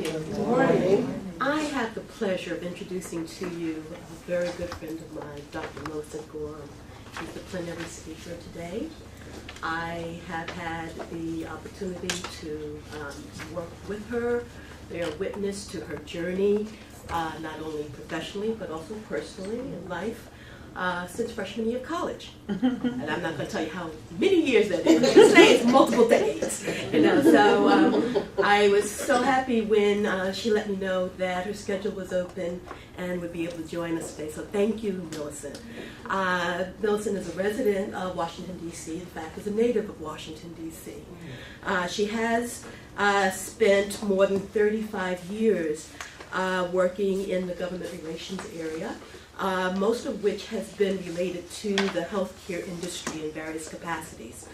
morning. Good morning. I have the pleasure of introducing to you a very good friend of mine, Dr. Millicent Gorham. She's the plenary speaker today. I have had the opportunity to work with her, bear witness to her journey, not only professionally but also personally in life, since freshman year of college. And I'm not going to tell you how many years that is. Today it's multiple decades. So I was so happy when she let me know that her schedule was open and would be able to join us today. So thank you, Millicent. Millicent is a resident of Washington, D.C. In fact, is a native of Washington, D.C. She has spent more than 35 years working in the government relations area, most of which has been related to the healthcare industry in various capacities.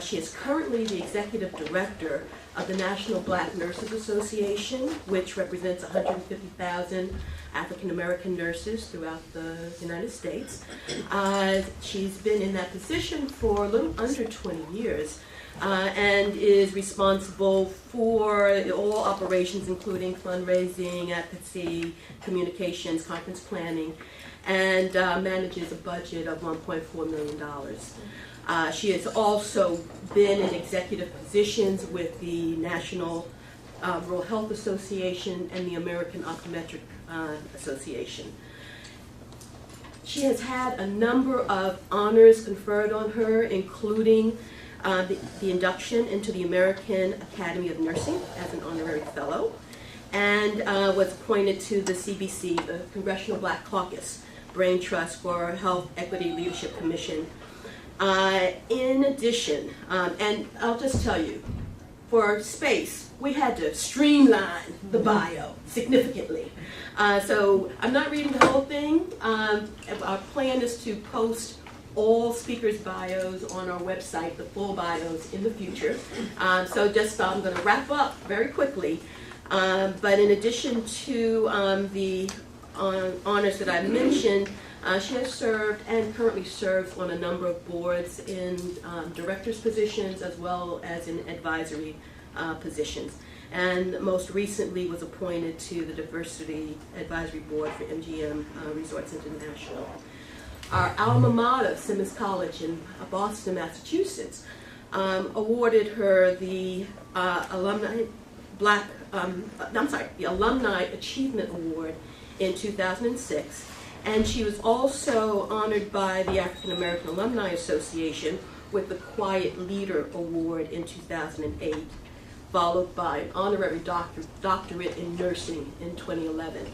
She is currently the executive director of the National Black Nurses Association, which represents 150,000 African American nurses throughout the United States. She's been in that position for a little under 20 years. And is responsible for all operations, including fundraising, advocacy, communications, conference planning, and manages a budget of $1.4 million. She has also been in executive positions with the National Rural Health Association and the American Optometric Association. She has had a number of honors conferred on her, including the induction into the American Academy of Nursing as an honorary fellow, and was appointed to the CBC, the Congressional Black Caucus Brain Trust for Health Equity Leadership Commission. In addition, and I'll just tell you, for space, we had to streamline the bio significantly. So I'm not reading the whole thing. Our plan is to post all speakers' bios on our website, the full bios in the future. So just I'm going to wrap up very quickly. But in addition to the honors that I mentioned, she has served and currently serves on a number of boards in directors' positions as well as in advisory positions. And most recently was appointed to the Diversity Advisory Board for MGM Resorts International. Our alma mater, Simmons College in Boston, Massachusetts, awarded her the Alumni Achievement Award in 2006, and she was also honored by the African American Alumni Association with the Quiet Leader Award in 2008, followed by an honorary doctorate in nursing in 2011.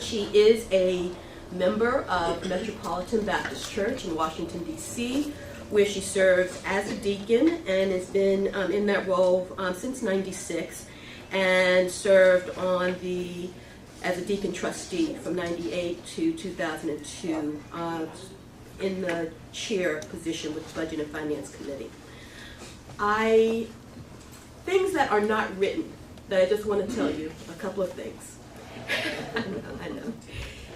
She is a member of Metropolitan Baptist Church in Washington, D.C., where she serves as a deacon and has been in that role since '96, and served as a deacon trustee from '98 to 2002 in the chair position with the Budget and Finance Committee. Things that are not written, that I just want to tell you, a couple of things. I know.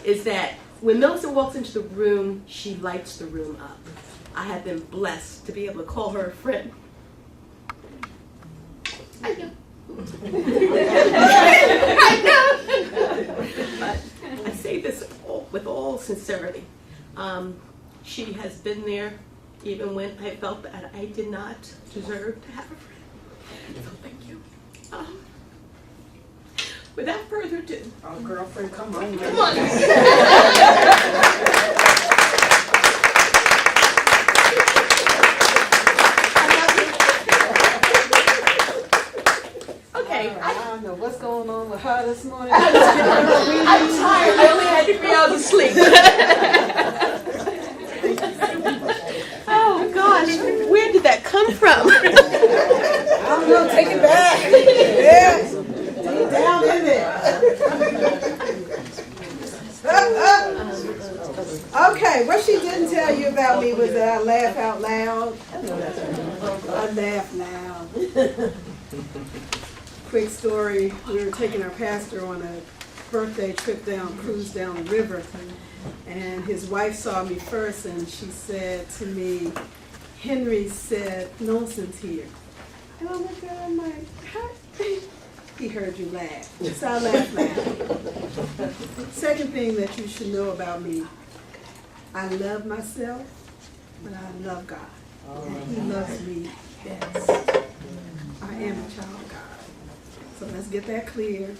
Is that when Millicent walks into the room, she lights the room up. I have been blessed to be able to call her a friend. I know. I know. But I say this with all sincerity. She has been there even when I felt that I did not deserve to have a friend. So thank you. Without further ado. Oh, girlfriend, come on. Come on. Okay. I don't know what's going on with her this morning. I'm tired. I only had 3 hours of sleep. Oh gosh, where did that come from? I don't know, take it back. Yeah. Down in there. Okay, what she didn't tell you about me was that I laugh out loud. I laugh loud. Quick story, we were taking our pastor on a birthday trip cruise down the river, and his wife saw me first and she said to me, Henry said, Nelson's here. And I looked at her, I'm like, he heard you laugh. So I laughed loud. Second thing that you should know about me, I love myself, but I love God. And he loves me best. I am a child of God. So let's get that clear.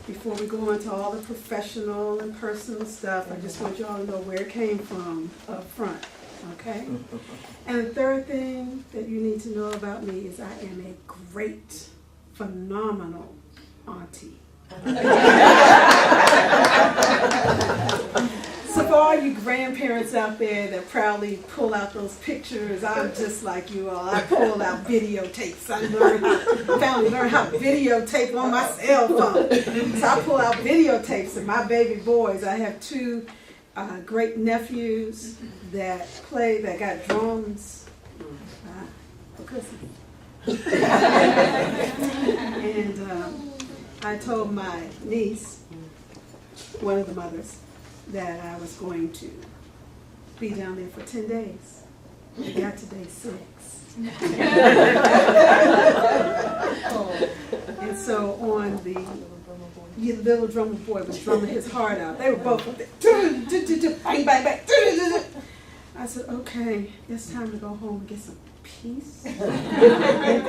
Before we go into all the professional and personal stuff, I just want you all to know where it came from up front. Okay? And the third thing that you need to know about me is I am a great, phenomenal auntie. So for all you grandparents out there that proudly pull out those pictures, I'm just like you all. I pull out videotapes. I finally learned how to videotape on my cell phone. So I pull out videotapes of my baby boys. I have two great nephews that got drums for Christmas. And I told my niece, one of the mothers, that I was going to be down there for 10 days. We got to day 6. And so on the little drummer boy was drumming his heart out. They were both up there. Bang, bang, bang. I said, okay, it's time to go home and get some peace and quiet.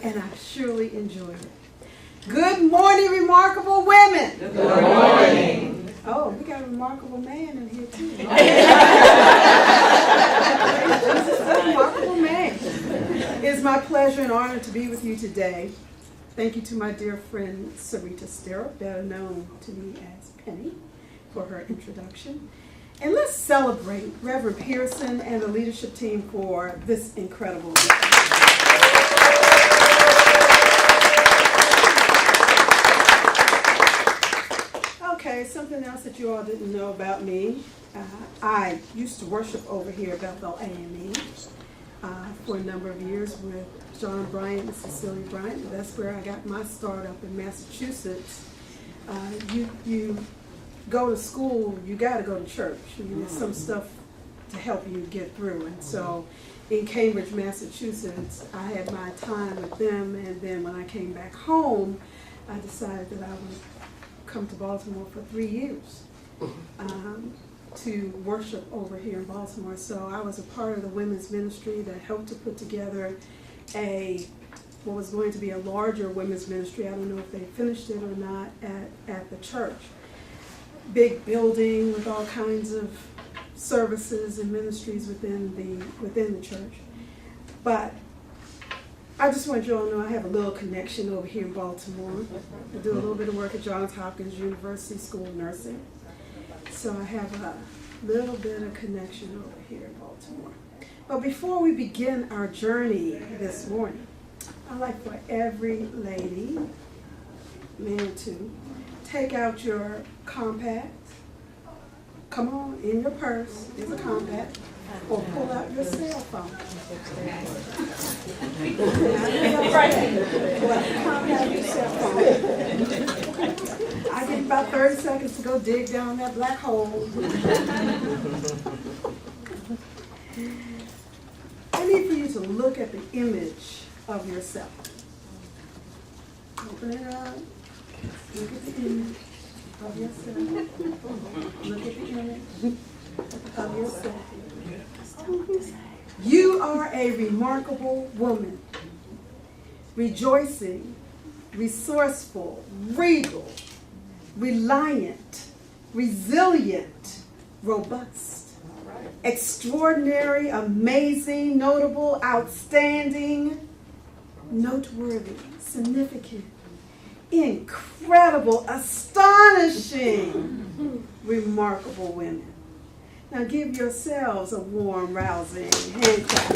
And I surely enjoyed it. Good morning, remarkable women. Good morning. Oh, we got a remarkable man in here too. Remarkable man. It is my pleasure and honor to be with you today. Thank you to my dear friend Sarita Sterrup, better known to me as Penny, for her introduction. And let's celebrate Reverend Pearson and the leadership team for this incredible event. Okay, something else that you all didn't know about me. I used to worship over here at Bethel A&E for a number of years with John Bryant and Cecilia Bryant. That's where I got my start up in Massachusetts. You go to school, you got to go to church. There's some stuff to help you get through. And so in Cambridge, Massachusetts, I had my time with them. And then when I came back home, I decided that I would come to Baltimore for 3 years to worship over here in Baltimore. So I was a part of the women's ministry that helped to put together what was going to be a larger women's ministry. I don't know if they finished it or not at the church. Big building with all kinds of services and ministries within the church. But I just want you all to know I have a little connection over here in Baltimore. I do a little bit of work at Johns Hopkins University School of Nursing. So I have a little bit of connection over here in Baltimore. But before we begin our journey this morning, I'd like for every lady, man too, take out your compact. Come on, in your purse is a compact. Or pull out your cell phone. I get about 30 seconds to go dig down that black hole. I need for you to look at the image of yourself. Open it up. Look at the image of yourself. Look at the image of yourself. You are a remarkable woman, rejoicing, resourceful, regal, reliant, resilient, robust, extraordinary, amazing, notable, outstanding, noteworthy, significant, incredible, astonishing, remarkable women. Now give yourselves a warm, rousing hand clap.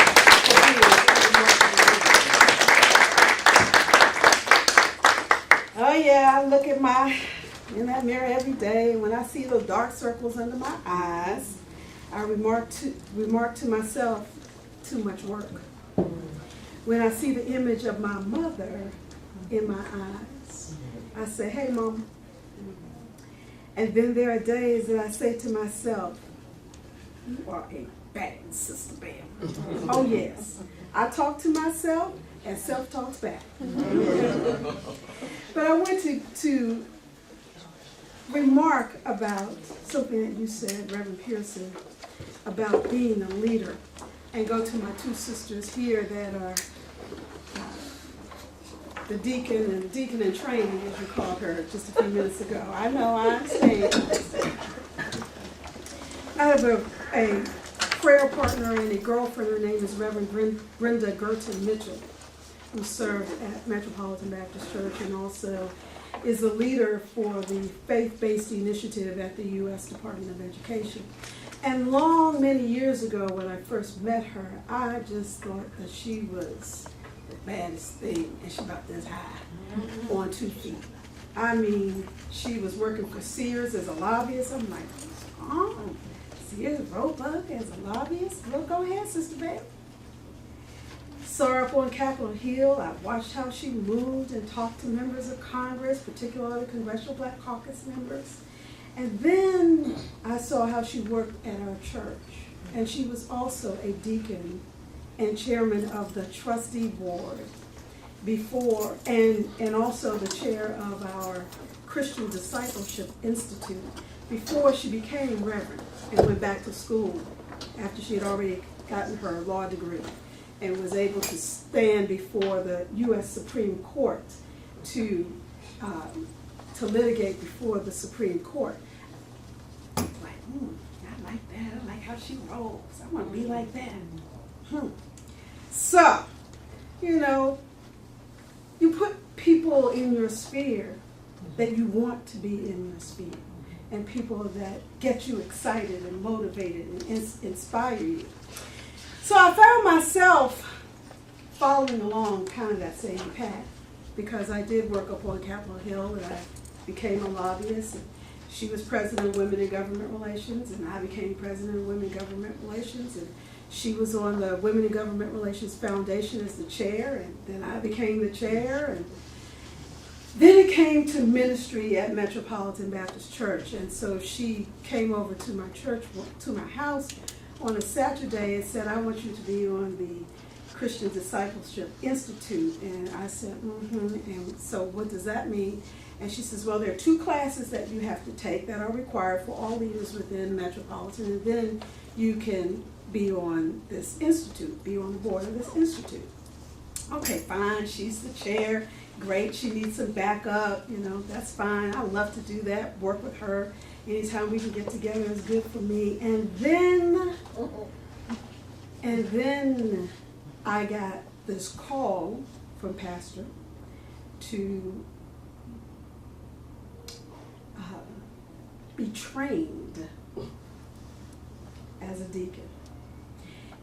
Oh yeah, I look at in that mirror every day. When I see those dark circles under my eyes, I remark to myself, too much work. When I see the image of my mother in my eyes, I say, hey, Mom. And then there are days that I say to myself, you are a bad sister, Bam. Oh, yes. I talk to myself, and self-talk's back. But I want to remark about something that you said, Reverend Pearson, about being a leader, and go to my two sisters here that are the deacon in training, as you called her just a few minutes ago. I know, I understand. I have a prayer partner and a girlfriend. Her name is Reverend Brenda Gerton Mitchell, who served at Metropolitan Baptist Church and also is a leader for the faith-based initiative at the U.S. Department of Education. And many years ago when I first met her, I just thought that she was the baddest thing, and she about this high, on 2 feet. I mean, she was working for Sears as a lobbyist. I'm like, oh, Sears Roebuck as a lobbyist? Well, go ahead, Sister Beth. Saw her up on Capitol Hill. I watched how she moved and talked to members of Congress, particularly Congressional Black Caucus members. And then I saw how she worked at our church. And she was also a deacon and chairman of the trustee board before, and also the chair of our Christian Discipleship Institute before she became reverend and went back to school after she had already gotten her law degree and was able to stand before the U.S. Supreme Court to litigate before the Supreme Court. I was like, I like that. I like how she rolls. I want to be like that. So, you put people in your sphere that you want to be in your sphere, and people that get you excited and motivated and inspire you. So I found myself following along kind of that same path, because I did work up on Capitol Hill and I became a lobbyist. And she was president of Women in Government Relations, and I became president of Women in Government Relations. And she was on the Women in Government Relations Foundation as the chair, and then I became the chair. And then it came to ministry at Metropolitan Baptist Church, and so she came over to my church, to my house on a Saturday and said, I want you to be on the Christian Discipleship Institute. And I said, and so what does that mean? And she says, well, there are 2 classes that you have to take that are required for all leaders within Metropolitan, and then you can be on this institute, be on the board of this institute. Okay, fine, she's the chair, great, she needs some backup, that's fine. I love to do that, work with her. Anytime we can get together is good for me. And then I got this call from Pastor to be trained as a deacon.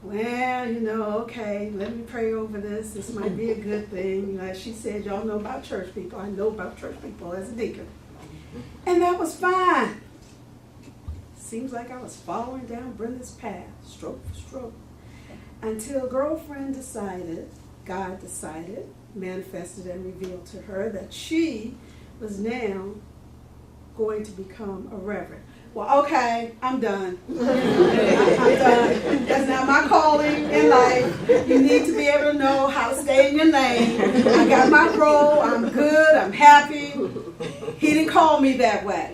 Well, okay, let me pray over this. This might be a good thing. As she said, y'all know about church people. I know about church people as a deacon. And that was fine. Seems like I was following down Brenda's path, stroke for stroke, until girlfriend decided, God decided, manifested and revealed to her that she was now going to become a reverend. Well, okay, I'm done. I'm done. That's not my calling in life. You need to be able to know how to stay in your lane. I got my role. I'm good. I'm happy. He didn't call me that way.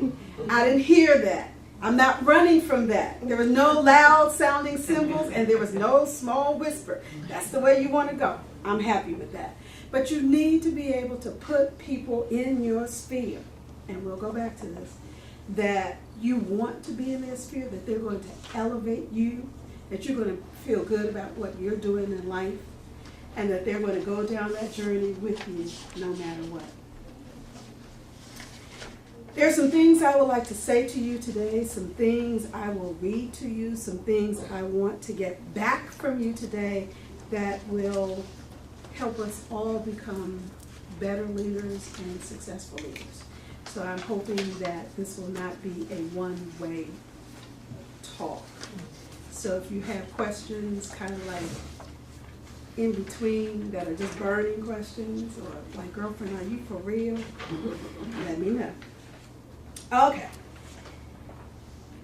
I didn't hear that. I'm not running from that. There were no loud sounding cymbals and there was no small whisper. That's the way you want to go. I'm happy with that. But you need to be able to put people in your sphere, and we'll go back to this, that you want to be in their sphere, that they're going to elevate you, that you're going to feel good about what you're doing in life, and that they're going to go down that journey with you no matter what. There are some things I would like to say to you today, some things I will read to you, some things I want to get back from you today that will help us all become better leaders and successful leaders. So I'm hoping that this will not be a one-way talk. So if you have questions kind of like in between that are just burning questions, or like, girlfriend, are you for real? Let me know. Okay.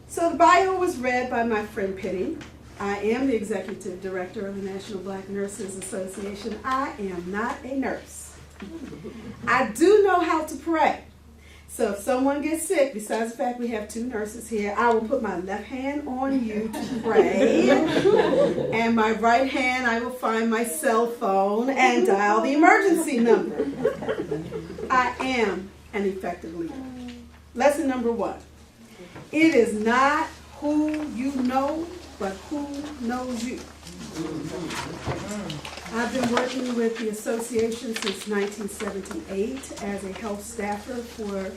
So the bio was read by my friend Penny, I am the Executive Director of the National Black Nurses Association. I am not a nurse. I do know how to pray. So if someone gets sick, besides the fact we have 2 nurses here, I will put my left hand on you to pray, and my right hand I will find my cell phone and dial the emergency number. I am an effective leader. Lesson number 1. It is not who you know, but who knows you. I've been working with the association since 1978 as a health staffer for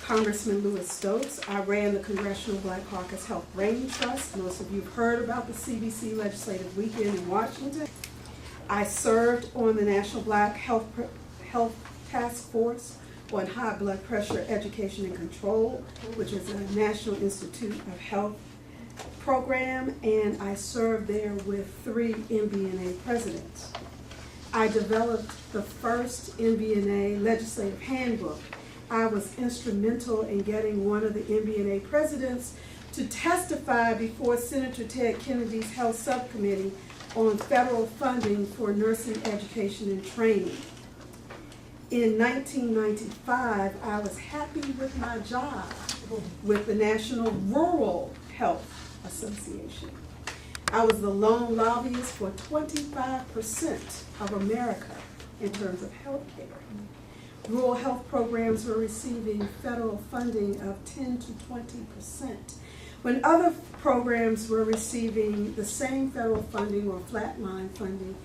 Congressman Louis Stokes. I ran the Congressional Black Caucus Health Brain Trust. Most of you have heard about the CBC Legislative Weekend in Washington. I served on the National Black Health Task Force on High Blood Pressure Education and Control, which is a National Institute of Health program, and I served there with 3 NBNA presidents. I developed the first NBNA legislative handbook. I was instrumental in getting one of the NBNA presidents to testify before Senator Ted Kennedy's Health Subcommittee on federal funding for nursing education and training. In 1995, I was happy with my job with the National Rural Health Association. I was the lone lobbyist for 25% of America in terms of health care. Rural health programs were receiving federal funding of 10 to 20%. When other programs were receiving the same federal funding or flatline funding,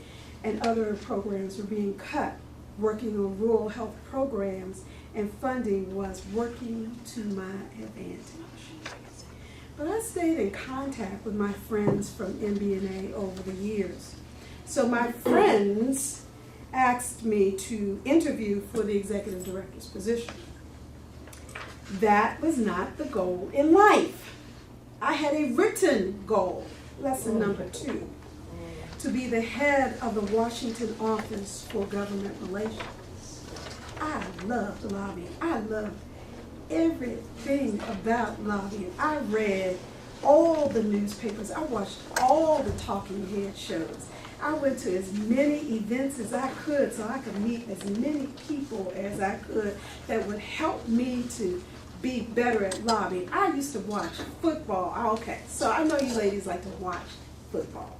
and other programs were being cut, working on rural health programs and funding was working to my advantage. But I stayed in contact with my friends from NBNA over the years. So my friends asked me to interview for the executive director's position. That was not the goal in life. I had a written goal, lesson number 2, to be the head of the Washington Office for Government Relations. I loved lobbying. I loved everything about lobbying. I read all the newspapers. I watched all the talking head shows. I went to as many events as I could so I could meet as many people as I could that would help me to be better at lobbying. I used to watch football. Okay, so I know you ladies like to watch football.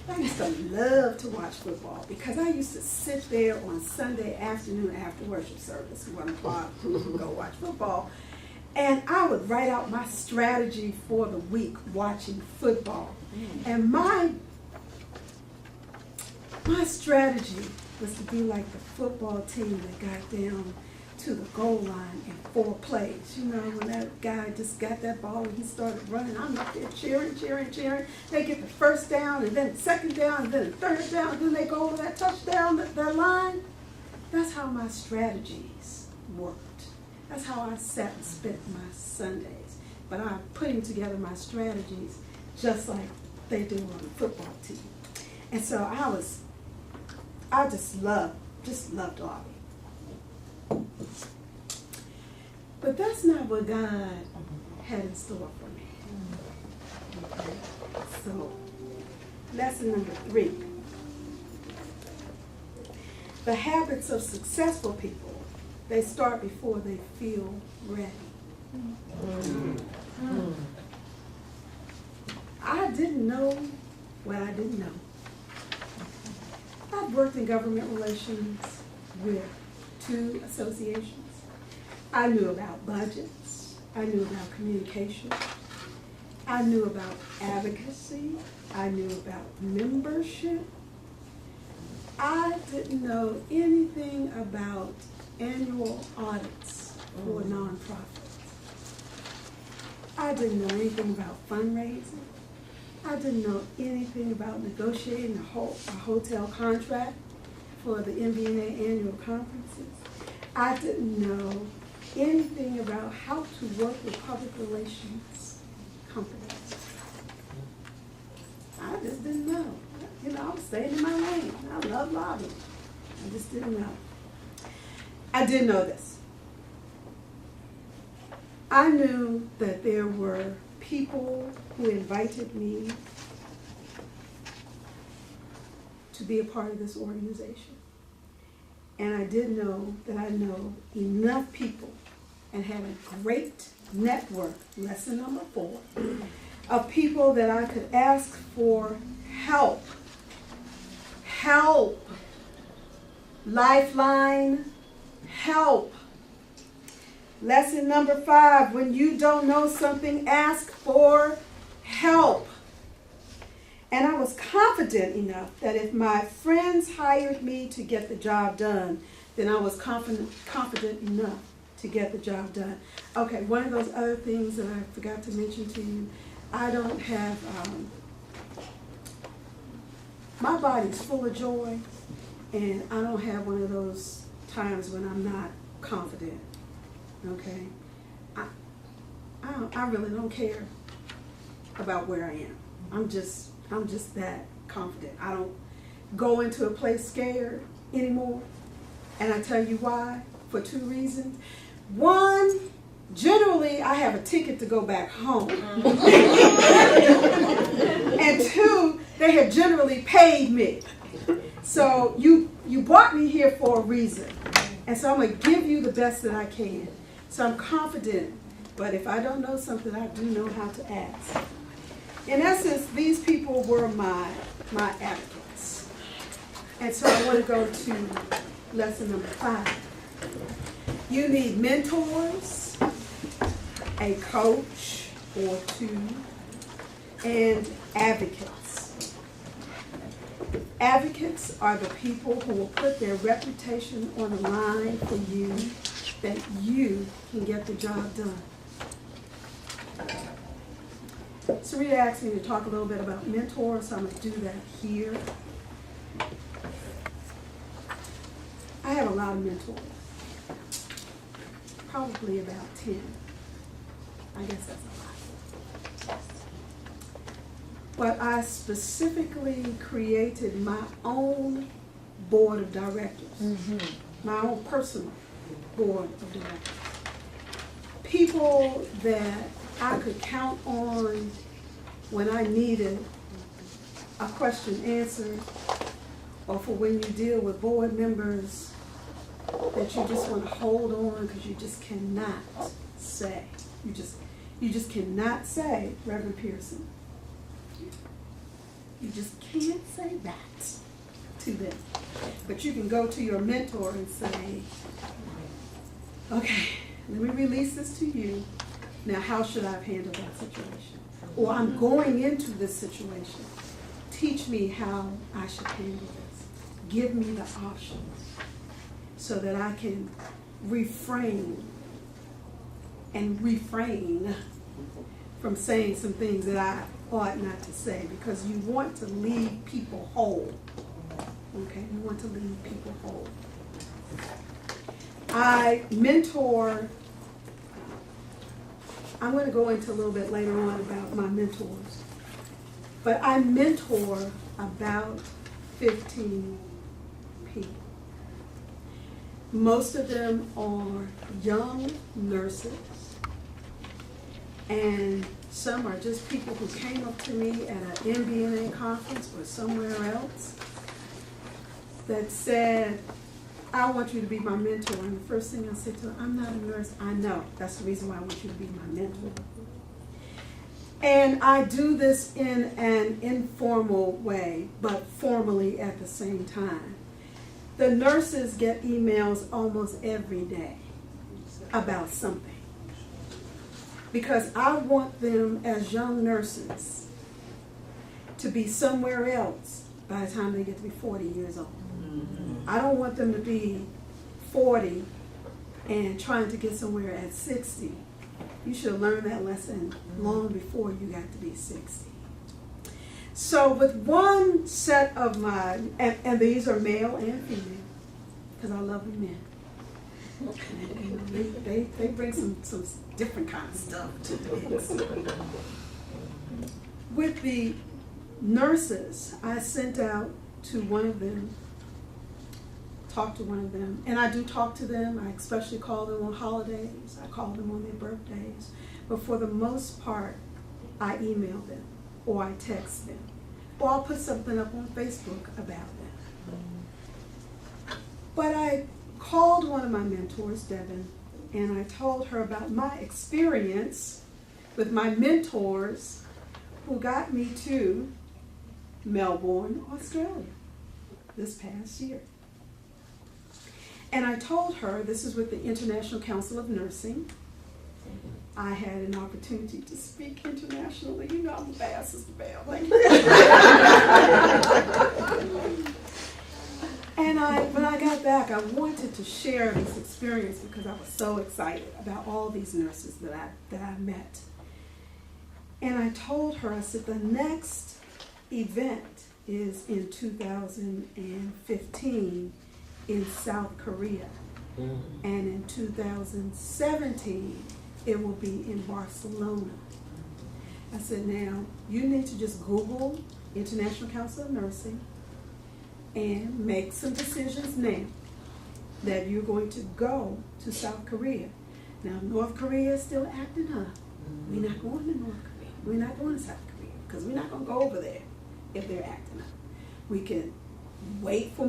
I used to love to watch football because I used to sit there on Sunday afternoon after worship service, 1 o'clock, go watch football, and I would write out my strategy for the week watching football. And my strategy was to be like the football team that got down to the goal line in 4 plays. You know, when that guy just got that ball and he started running, I'm up there cheering. They get the first down, and then the second down, and then the third down, and then they go over that touchdown, that line. That's how my strategies worked. That's how I sat and spent my Sundays. But I'm putting together my strategies just like they do on the football team. And so I just loved lobbying. But that's not what God had in store for me. Okay. So, lesson number 3. The habits of successful people, they start before they feel ready. I didn't know what I didn't know. I've worked in government relations with 2 associations. I knew about budgets. I knew about communication. I knew about advocacy. I knew about membership. I didn't know anything about annual audits for nonprofits. I didn't know anything about fundraising. I didn't know anything about negotiating a hotel contract for the NBNA annual conferences. I didn't know anything about how to work with public relations companies. I just didn't know. You know, I was staying in my lane. I love lobbying. I just didn't know. I did know this. I knew that there were people who invited me to be a part of this organization. And I did know that I know enough people and had a great network, lesson number 4, of people that I could ask for help. Help. Lifeline, help. Lesson number 5, when you don't know something, ask for help. And I was confident enough that if my friends hired me to get the job done, then I was confident enough to get the job done. Okay, one of those other things that I forgot to mention to you, I don't have, my body's full of joy, and I don't have one of those times when I'm not confident, okay? I really don't care about where I am. I'm just that confident. I don't go into a place scared anymore, and I tell you why, for 2 reasons. One, generally I have a ticket to go back home. And 2, they have generally paid me. So you brought me here for a reason. And so I'm going to give you the best that I can. So I'm confident, but if I don't know something, I do know how to ask. In essence, these people were my advocates. And so I want to go to lesson number 5. You need mentors, a coach or 2, and advocates. Advocates are the people who will put their reputation on the line for you, that you can get the job done. Sarita asked me to talk a little bit about mentors, so I'm going to do that here. I have a lot of mentors, probably about 10. I guess that's a lot. But I specifically created my own board of directors, my own personal board of directors. People that I could count on when I needed a question answered, or for when you deal with board members that you just want to hold on because you just cannot say. You just cannot say, Reverend Pearson. You just can't say that to them. But you can go to your mentor and say, okay, let me release this to you. Now, how should I have handled that situation? Or I'm going into this situation. Teach me how I should handle this. Give me the options so that I can refrain from saying some things that I ought not to say, because you want to leave people whole. Okay, you want to leave people whole. I mentor. I'm going to go into a little bit later on about my mentors. But I mentor about 15 people. Most of them are young nurses, and some are just people who came up to me at an MBNA conference or somewhere else that said, I want you to be my mentor. And the first thing I said to them, I'm not a nurse. I know. That's the reason why I want you to be my mentor. And I do this in an informal way, but formally at the same time. The nurses get emails almost every day about something, because I want them as young nurses to be somewhere else by the time they get to be 40 years old. I don't want them to be 40 and trying to get somewhere at 60. You should have learned that lesson long before you got to be 60. So with one set of my, and these are male and female, because I love the men. And they bring some different kind of stuff to the mix. With the nurses, I sent out to one of them, talk to one of them, and I do talk to them. I especially call them on holidays. I call them on their birthdays. But for the most part, I email them or I text them. or I'll put something up on Facebook about them. But I called one of my mentors, Devin, and I told her about my experience with my mentors who got me to Melbourne, Australia this past year. And I told her, this is with the International Council of Nursing. I had an opportunity to speak internationally. You know I'm a bad Sister Belle. And when I got back, I wanted to share this experience because I was so excited about all these nurses that I met. And I told her, I said, the next event is in 2015 in South Korea. And in 2017, it will be in Barcelona. I said, now, you need to just Google International Council of Nursing and make some decisions now that you're going to go to South Korea. Now, North Korea is still acting up. We're not going to North Korea. We're not going to South Korea because we're not going to go over there if they're acting up. We can wait for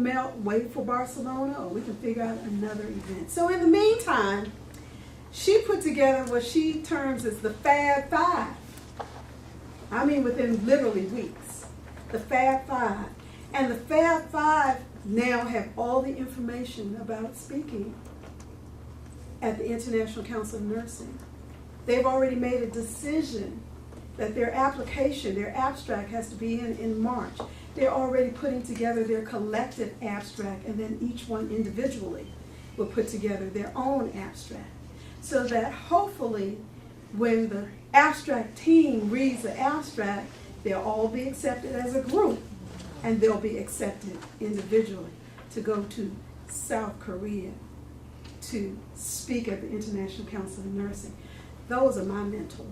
Barcelona, or we can figure out another event. So in the meantime, she put together what she terms as the Fab Five. I mean, within literally weeks, the Fab Five. And the Fab Five now have all the information about speaking at the International Council of Nursing. They've already made a decision that their application, their abstract has to be in March. They're already putting together their collective abstract, and then each one individually will put together their own abstract. So that hopefully when the abstract team reads the abstract, they'll all be accepted as a group, and they'll be accepted individually to go to South Korea to speak at the International Council of Nursing. Those are my mentors.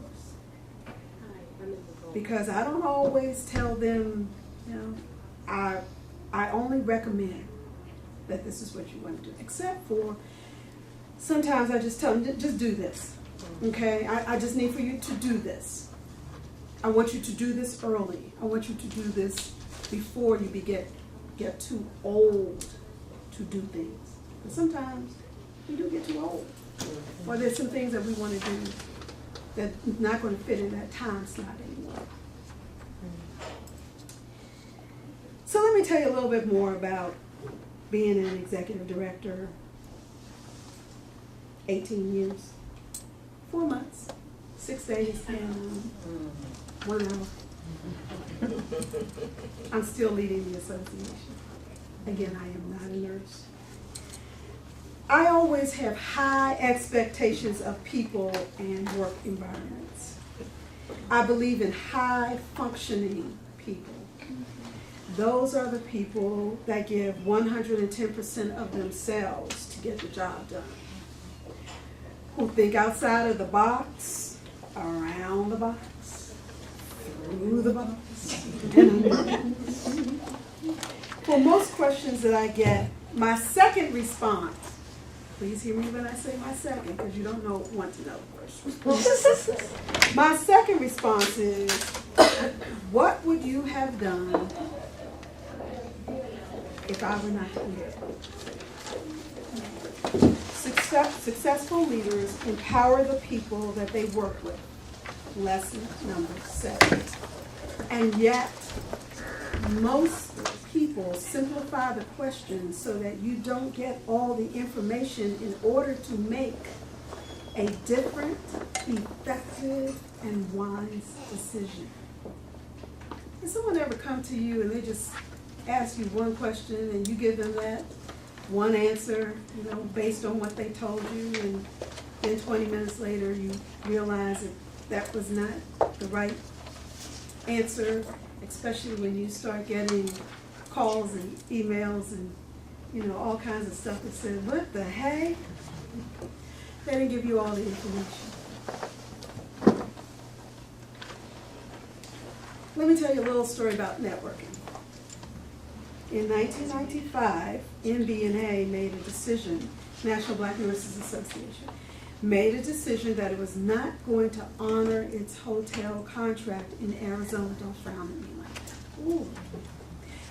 Because I don't always tell them, you know, I only recommend that this is what you want to do, except for sometimes I just tell them, just do this, okay? I just need for you to do this. I want you to do this early. I want you to do this before you get too old to do things. But sometimes we do get too old. Or there's some things that we want to do that's not going to fit in that time slot anymore. So let me tell you a little bit more about being an executive director. 18 years, 4 months, 6 days, and 1 hour. I'm still leading the association. Again, I am not a nurse. I always have high expectations of people and work environments. I believe in high functioning people. Those are the people that give 110% of themselves to get the job done. Who think outside of the box, around the box, through the box, and under the box. For most questions that I get, my second response, please hear me when I say my second, because you don't want to know first response. My second response is, what would you have done if I were not here? Successful leaders empower the people that they work with. Lesson number 7. And yet, most people simplify the question so that you don't get all the information in order to make a different, effective, and wise decision. Has someone ever come to you and they just ask you one question and you give them that one answer, based on what they told you, and then 20 minutes later you realize that was not the right answer, especially when you start getting calls and emails and all kinds of stuff that said, what the heck? They didn't give you all the information. Let me tell you a little story about networking. In 1995, NBNA made a decision, National Black Nurses Association, made a decision that it was not going to honor its hotel contract in Arizona. Don't frown at me like that, Ooh.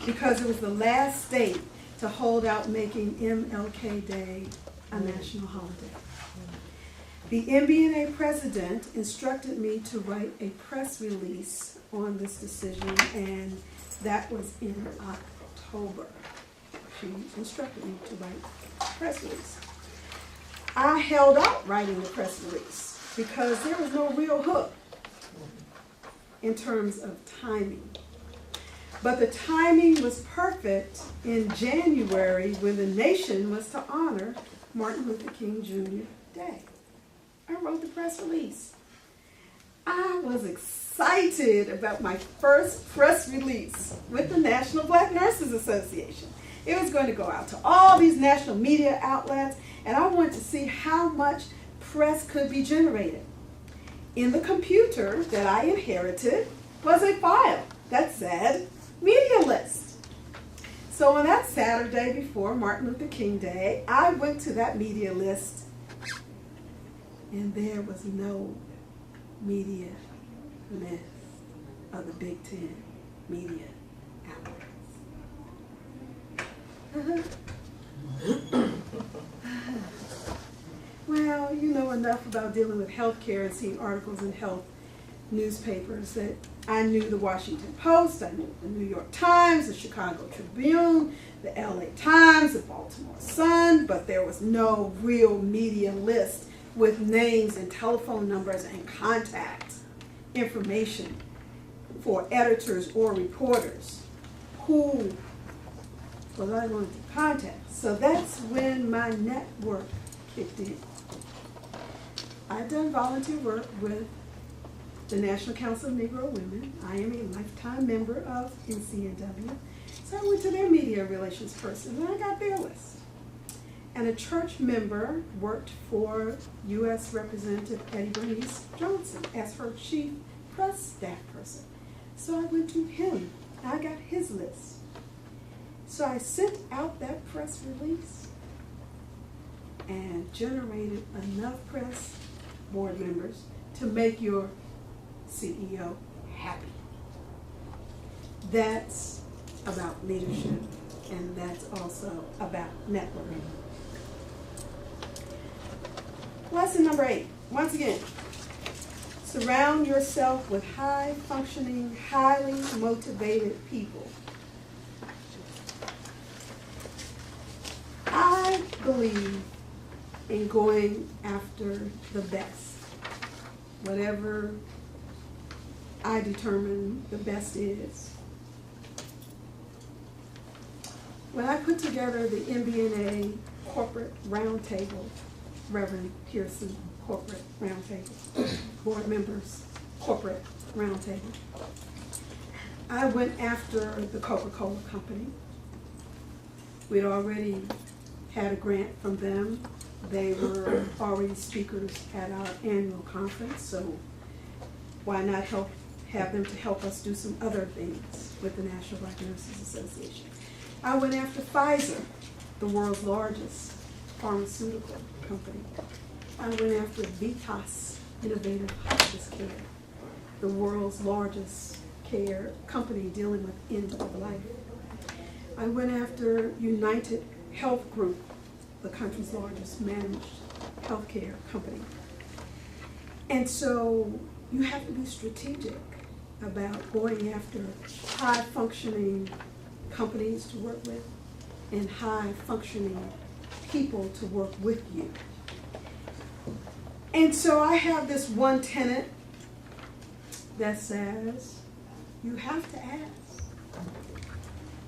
Because it was the last state to hold out making MLK Day a national holiday. The MBNA president instructed me to write a press release on this decision, and that was in October. She instructed me to write a press release. I held out writing the press release because there was no real hook in terms of timing. But the timing was perfect in January when the nation was to honor Martin Luther King Jr. Day. I wrote the press release. I was excited about my first press release with the National Black Nurses Association. It was going to go out to all these national media outlets, and I wanted to see how much press could be generated. In the computer that I inherited was a file that said media list. So on that Saturday before Martin Luther King Day, I went to that media list, and there was no media list of the Big Ten media outlets. Well, you know enough about dealing with healthcare and seeing articles in health newspapers that I knew the Washington Post, I knew the New York Times, the Chicago Tribune, the LA Times, the Baltimore Sun, but there was no real media list with names and telephone numbers and contact information for editors or reporters. Who was I going to contact? So that's when my network kicked in. I've done volunteer work with the National Council of Negro Women. I am a lifetime member of NCNW. So I went to their media relations person and I got their list. And a church member worked for U.S. Representative Eddie Bernice Johnson as her chief press staff person. So I went to him. I got his list. So I sent out that press release and generated enough press board members to make your CEO happy. That's about leadership, and that's also about networking. Lesson number 8, once again, surround yourself with high-functioning, highly motivated people. I believe in going after the best, whatever I determine the best is. When I put together the MBNA Corporate Roundtable, Reverend Pearson Corporate Roundtable, board members Corporate Roundtable, I went after the Coca-Cola Company. We'd already had a grant from them. They were already speakers at our annual conference, so why not have them to help us do some other things with the National Black Nurses Association. I went after Pfizer, the world's largest pharmaceutical company. I went after Vitas Innovative Hospice Care, the world's largest care company dealing with end of life. I went after United Health Group, the country's largest managed healthcare company. And so you have to be strategic about going after high-functioning companies to work with and high-functioning people to work with you. And so I have this one tenet that says, you have to ask.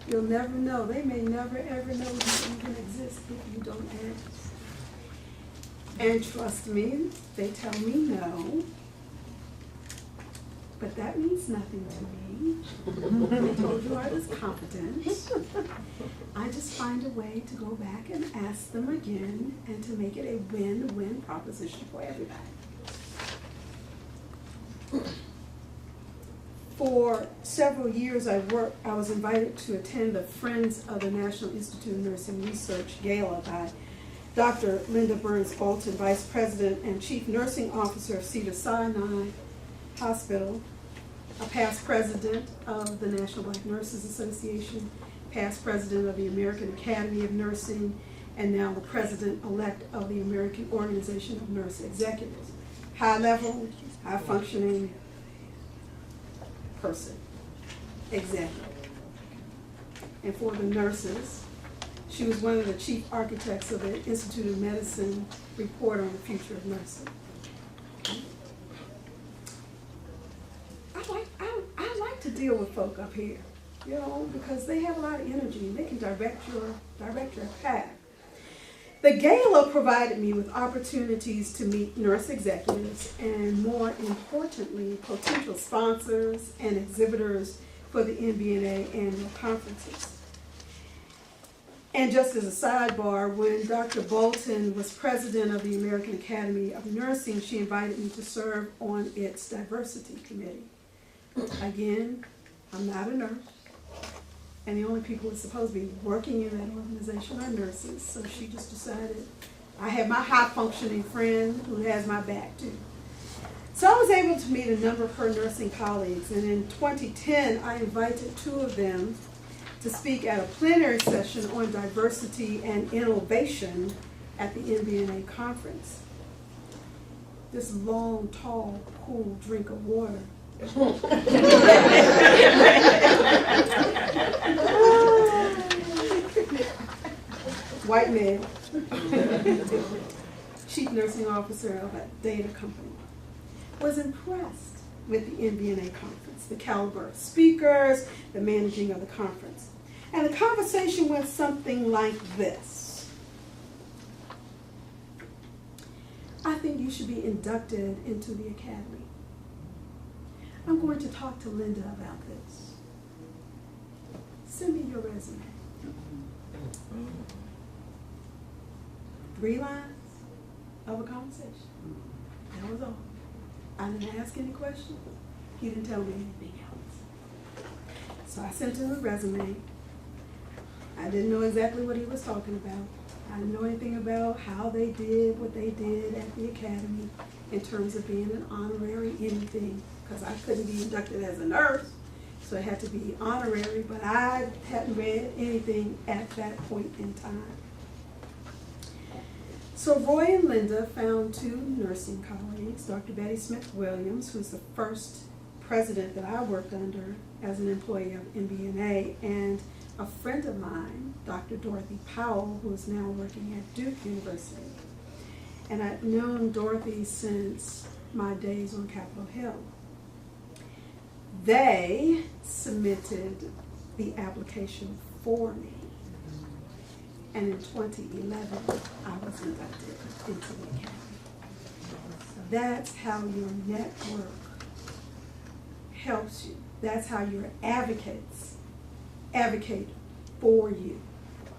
You'll never know. They may never ever know you even exist if you don't ask. And trust me, they tell me no. But that means nothing to me. I told you I was competent. I just find a way to go back and ask them again and to make it a win-win proposition for everybody. For several years I was invited to attend the Friends of the National Institute of Nursing Research Gala by Dr. Linda Burns Bolton, Vice President and Chief Nursing Officer of Cedar-Sinai Hospital. a past president of the National Black Nurses Association, past president of the American Academy of Nursing, and now the president-elect of the American Organization of Nurse Executives. High level, high functioning person, executive. And for the nurses, she was one of the chief architects of the Institute of Medicine report on the future of nursing. I like to deal with folk up here, you know, because they have a lot of energy and they can direct your path. The gala provided me with opportunities to meet nurse executives and, more importantly, potential sponsors and exhibitors for the NBNA annual conferences. And just as a sidebar, when Dr. Bolton was president of the American Academy of Nursing, she invited me to serve on its diversity committee. Again, I'm not a nurse, and the only people who are supposed to be working in that organization are nurses, so she just decided I have my high-functioning friend who has my back too. So I was able to meet a number of her nursing colleagues, and in 2010, I invited two of them to speak at a plenary session on diversity and innovation at the NBNA conference. This long, tall, cool drink of water. White male, chief nursing officer of a data company, was impressed with the NBNA conference, the caliber of speakers, the managing of the conference. And the conversation went something like this. I think you should be inducted into the academy. I'm going to talk to Linda about this. Send me your resume. 3 lines of a conversation. That was all. I didn't ask any questions. He didn't tell me anything else. So I sent him a resume. I didn't know exactly what he was talking about. I didn't know anything about how they did what they did at the academy in terms of being an honorary anything, because I couldn't be inducted as a nurse, so it had to be honorary, but I hadn't read anything at that point in time. So Roy and Linda found 2 nursing colleagues, Dr. Betty Smith-Williams, who's the first president that I worked under as an employee of MBNA, and a friend of mine, Dr. Dorothy Powell, who is now working at Duke University. And I've known Dorothy since my days on Capitol Hill. They submitted the application for me. And in 2011, I was inducted into the academy. That's how your network helps you. That's how your advocates advocate for you.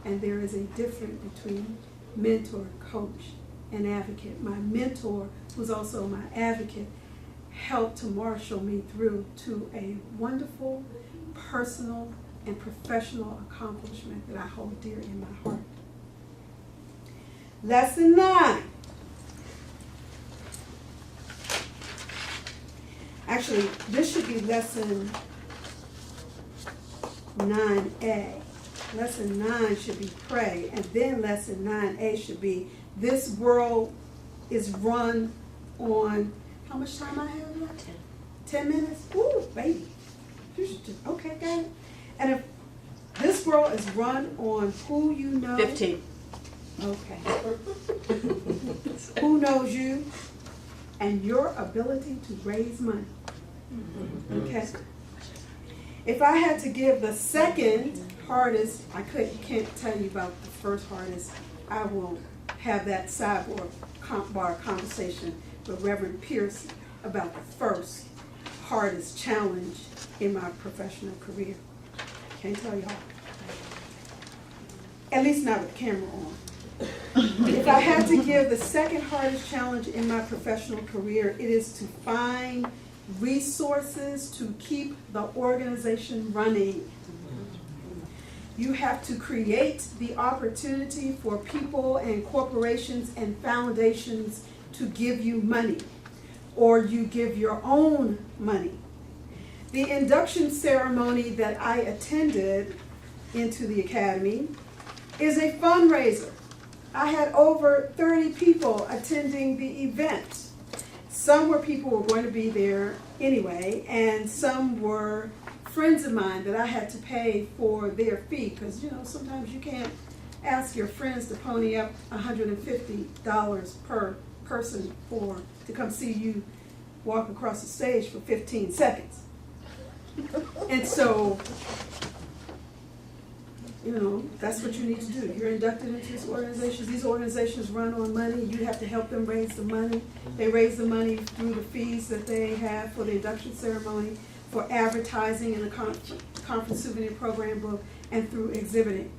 And there is a difference between mentor, coach, and advocate. My mentor, who's also my advocate, helped to marshal me through to a wonderful personal and professional accomplishment that I hold dear in my heart. Lesson 9. Actually, this should be lesson 9A. Lesson 9 should be pray, and then lesson 9A should be this world is run on, how much time I have left? 10 minutes? Ooh, baby. Okay, got it. And if this world is run on who you know. 15. Okay. Who knows you and your ability to raise money. Okay. If I had to give the second hardest, can't tell you about the first hardest. I won't have that sidebar conversation with Reverend Pierce about the first hardest challenge in my professional career. Can't tell y'all. At least not with the camera on. If I had to give the second hardest challenge in my professional career, it is to find resources to keep the organization running. You have to create the opportunity for people and corporations and foundations to give you money, or you give your own money. The induction ceremony that I attended into the academy is a fundraiser. I had over 30 people attending the event. Some were people who were going to be there anyway, and some were friends of mine that I had to pay for their fee, because sometimes you can't ask your friends to pony up $150 per person to come see you walk across the stage for 15 seconds. And so, that's what you need to do. You're inducted into these organizations. These organizations run on money. You have to help them raise the money. They raise the money through the fees that they have for the induction ceremony, for advertising in the conference souvenir program book, and through exhibiting.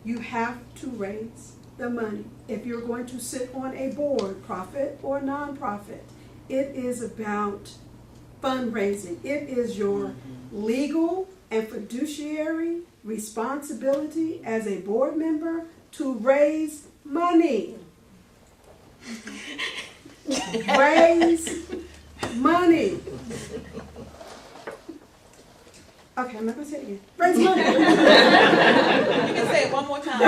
You have to raise the money. If you're going to sit on a board, profit or nonprofit, it is about fundraising. It is your legal and fiduciary responsibility as a board member to raise money. Raise money. Okay, I'm not going to say it again. Raise money. You can say it one more time.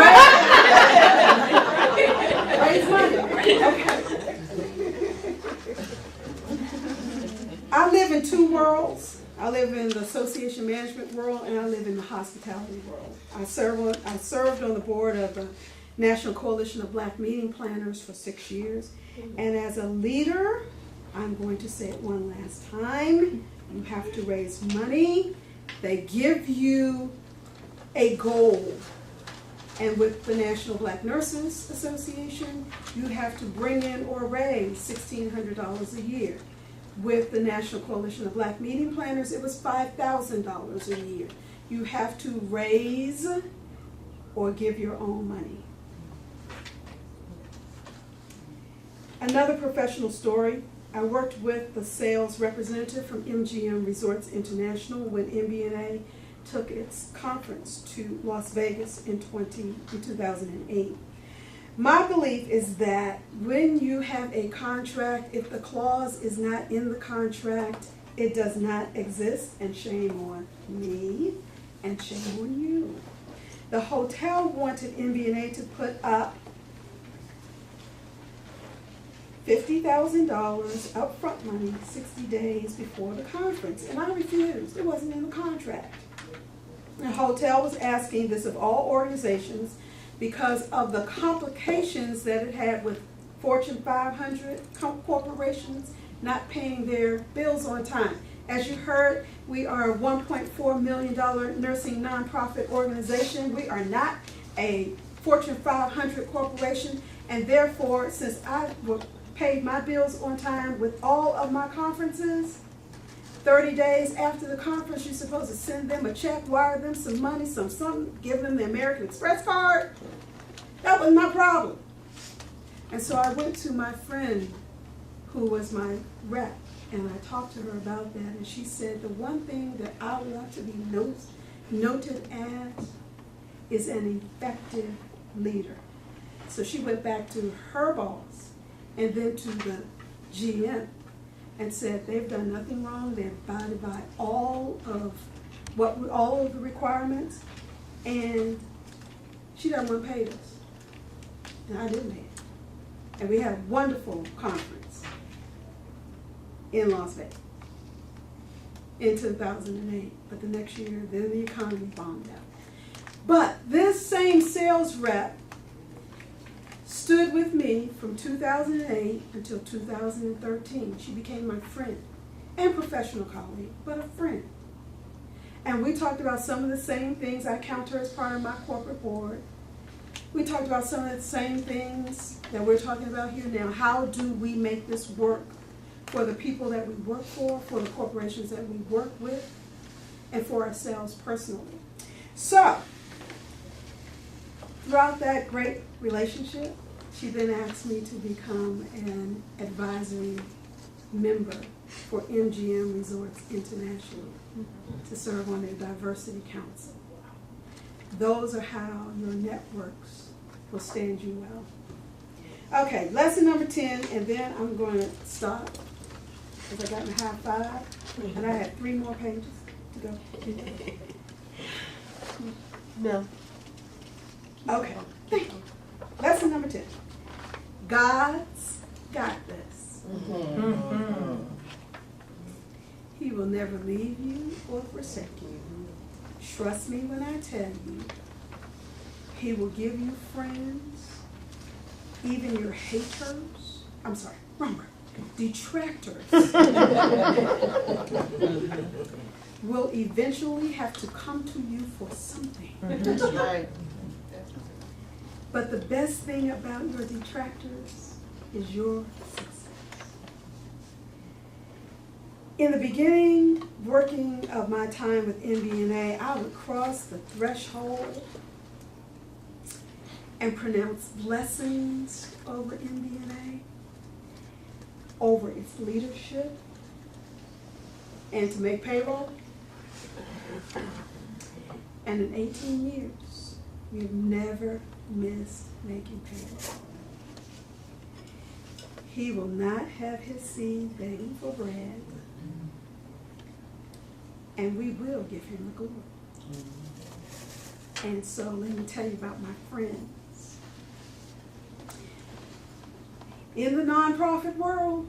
Raise money. Okay. I live in two worlds. I live in the association management world, and I live in the hospitality world. I served on the board of the National Coalition of Black Meeting Planners for 6 years. And as a leader, I'm going to say it one last time, you have to raise money. They give you a goal. And with the National Black Nurses Association, you have to bring in or raise $1,600 a year. With the National Coalition of Black Meeting Planners, it was $5,000 a year. You have to raise or give your own money. Another professional story, I worked with the sales representative from MGM Resorts International when MBNA took its conference to Las Vegas in 2008. My belief is that when you have a contract, if the clause is not in the contract, it does not exist, and shame on me, and shame on you. The hotel wanted MBNA to put up $50,000 upfront money 60 days before the conference, and I refused. It wasn't in the contract. The hotel was asking this of all organizations because of the complications that it had with Fortune 500 corporations not paying their bills on time. As you heard, we are a $1.4 million nursing nonprofit organization. We are not a Fortune 500 corporation, and therefore, since I paid my bills on time with all of my conferences, 30 days after the conference, you're supposed to send them a check, wire them some money, something, give them the American Express card. That was my problem. And so I went to my friend who was my rep, and I talked to her about that, and she said the one thing that I want to be noted as is an effective leader. So she went back to her boss and then to the GM and said they've done nothing wrong. They've abided by all of the requirements, and she doesn't want to pay us. And I didn't pay it. And we had a wonderful conference in Las Vegas in 2008. But the next year, then the economy bombed out. But this same sales rep stood with me from 2008 until 2013. She became my friend and professional colleague, but a friend. And we talked about some of the same things. I count her as part of my corporate board. We talked about some of the same things that we're talking about here now. How do we make this work for the people that we work for the corporations that we work with, and for ourselves personally? So, throughout that great relationship, she then asked me to become an advisory member for MGM Resorts International to serve on their diversity council. Those are how your networks will stand you well. Okay, lesson number 10, and then I'm going to stop. because I got my high five, and I had 3 more pages to go. No. Okay, thank you. Lesson number 10. God's got this. He will never leave you or forsake you. Trust me when I tell you, He will give you friends, even your haters. I'm sorry, wrong word. Detractors will eventually have to come to you for something. That's right. But the best thing about your detractors is your success. In the beginning, working of my time with MBNA, I would cross the threshold and pronounce blessings over MBNA, over its leadership, and to make payroll. And in 18 years, we've never missed making payroll. He will not have his seed begging for bread, and we will give him the glory. And so let me tell you about my friends. In the nonprofit world,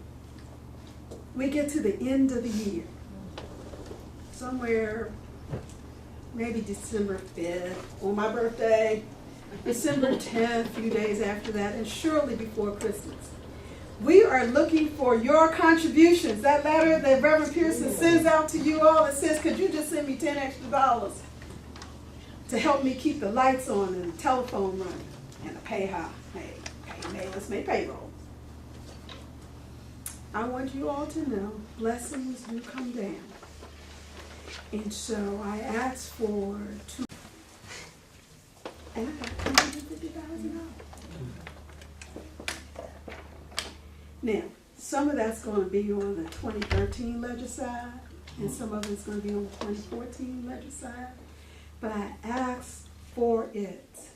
we get to the end of the year, somewhere maybe December 5th, on my birthday, December 10th, a few days after that, and surely before Christmas. We are looking for your contributions. That letter that Reverend Pearson sends out to you all that says, could you just send me $10 extra to help me keep the lights on and the telephone running and the pay let's make payroll. I want you all to know blessings do come down. And so I asked for $2, and I got $250,000. Now, some of that's going to be on the 2013 ledger side, and some of it's going to be on the 2014 ledger side. But I asked for it.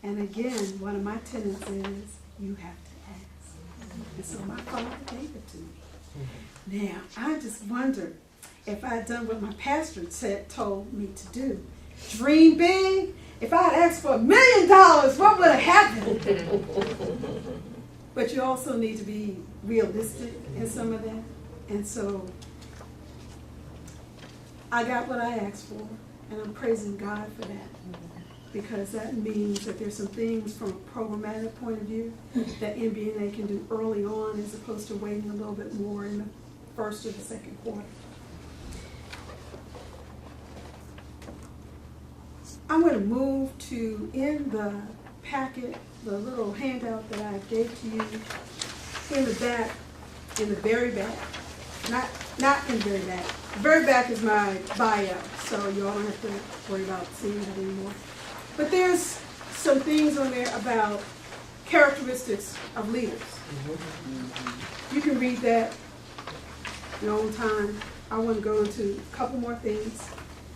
And again, one of my tenets is, you have to ask. And so my father gave it to me. Now, I just wondered if I had done what my pastor told me to do. Dream big. If I had asked for $1 million, what would have happened? But you also need to be realistic in some of that. And so I got what I asked for, and I'm praising God for that. Because that means that there's some things from a programmatic point of view that MBNA can do early on as opposed to waiting a little bit more in the first or the second quarter. I'm going to move to, in the packet, the little handout that I gave to you, in the back, in the very back, not in the very back. The very back is my bio, so you all don't have to worry about seeing that anymore. But there's some things on there about characteristics of leaders. You can read that in your own time. I want to go into a couple more things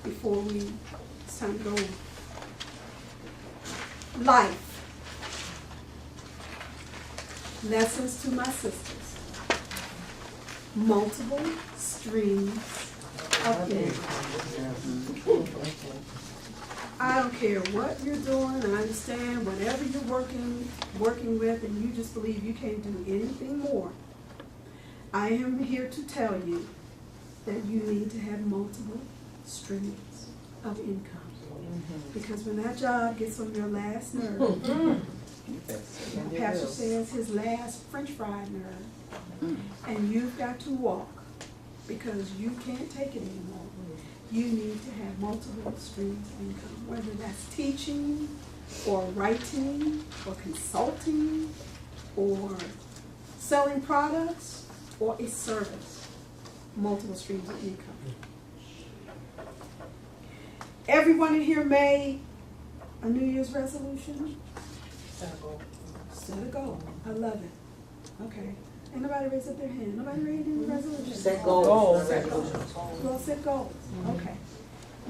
before it's time to go on. Life. Lessons to my sisters. Multiple streams of income. I don't care what you're doing, I understand whatever you're working with, and you just believe you can't do anything more. I am here to tell you that you need to have multiple streams of income. Because when that job gets on your last nerve, my pastor says his last French fried nerve, and you've got to walk because you can't take it anymore. You need to have multiple streams of income, whether that's teaching or writing or consulting or selling products or a service. Multiple streams of income. Everyone in here made a New Year's resolution? Set a goal. I love it. Okay. Ain't nobody raise up their hand. Nobody raised any resolution. Set goals. Well, set goals. Okay.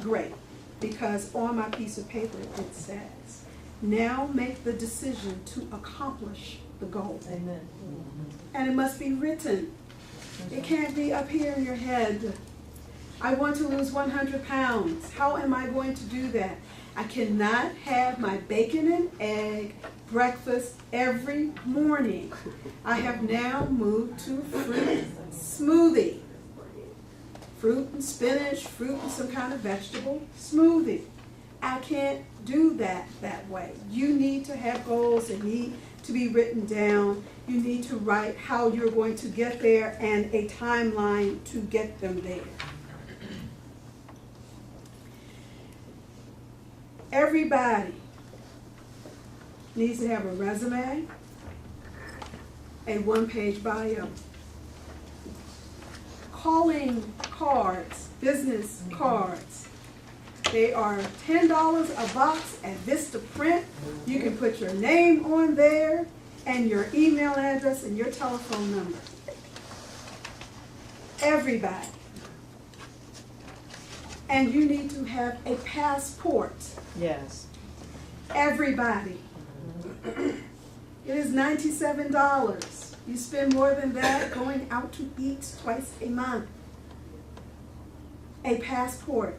Great. Because on my piece of paper it says, now make the decision to accomplish the goal. Amen. And it must be written. It can't be up here in your head. I want to lose 100 pounds. How am I going to do that? I cannot have my bacon and egg breakfast every morning. I have now moved to fruit smoothie. Fruit and spinach, fruit and some kind of vegetable smoothie. I can't do that way. You need to have goals that need to be written down. You need to write how you're going to get there and a timeline to get them there. Everybody needs to have a resume, a one-page bio, calling cards, business cards. They are $10 a box at Vista Print. You can put your name on there and your email address and your telephone number. Everybody. And you need to have a passport. Yes. Everybody. It is $97. You spend more than that going out to eat twice a month. A passport.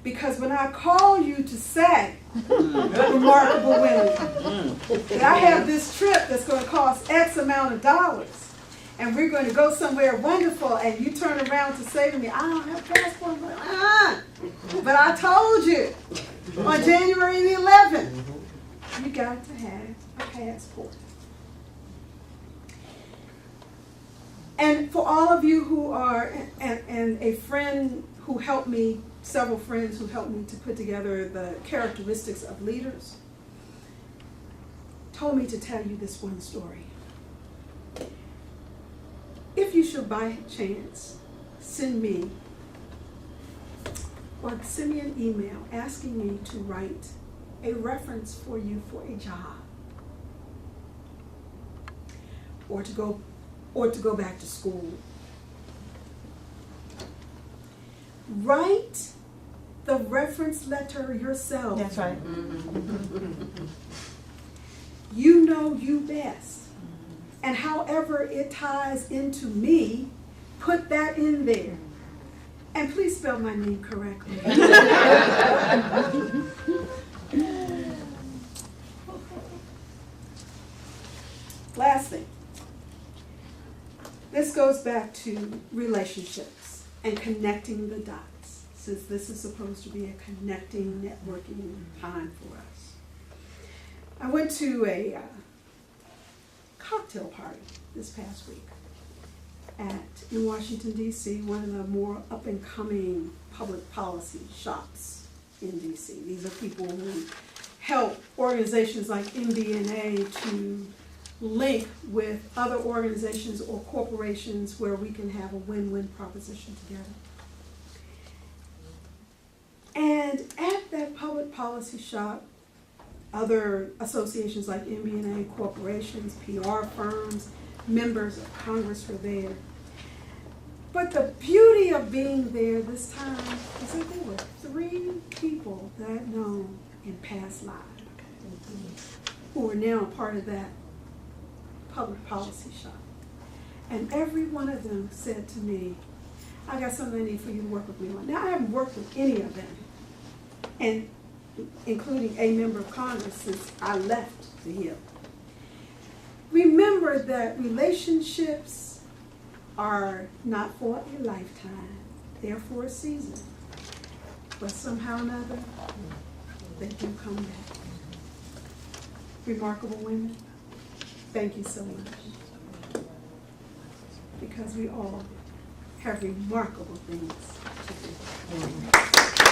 Because when I call you to say, remarkable women, that I have this trip that's going to cost X amount of dollars, and we're going to go somewhere wonderful, and you turn around to say to me, I don't have a passport. But I told you on January the 11th, you got to have a passport. And for all of you who are, and a friend who helped me, several friends who helped me to put together the characteristics of leaders, told me to tell you this one story. If you should by chance send me an email asking me to write a reference for you for a job, or to go back to school, write the reference letter yourself. That's right. You know you best. And however it ties into me, put that in there. And please spell my name correctly. Last thing. This goes back to relationships and connecting the dots, since this is supposed to be a connecting, networking time for us. I went to a cocktail party this past week in Washington, D.C., one of the more up-and-coming public policy shops in D.C. These are people who help organizations like MBNA to link with other organizations or corporations where we can have a win-win proposition together. And at that public policy shop, other associations like MBNA, corporations, PR firms, members of Congress were there. But the beauty of being there this time is that there were 3 people that I'd known in past lives who are now a part of that public policy shop. And every one of them said to me, I got something I need for you to work with me on. Now, I haven't worked with any of them, and including a member of Congress, since I left the Hill. Remember that relationships are not for a lifetime. They're for a season. But somehow or another, they do come back. Remarkable women, thank you so much. Because we all have remarkable things to do.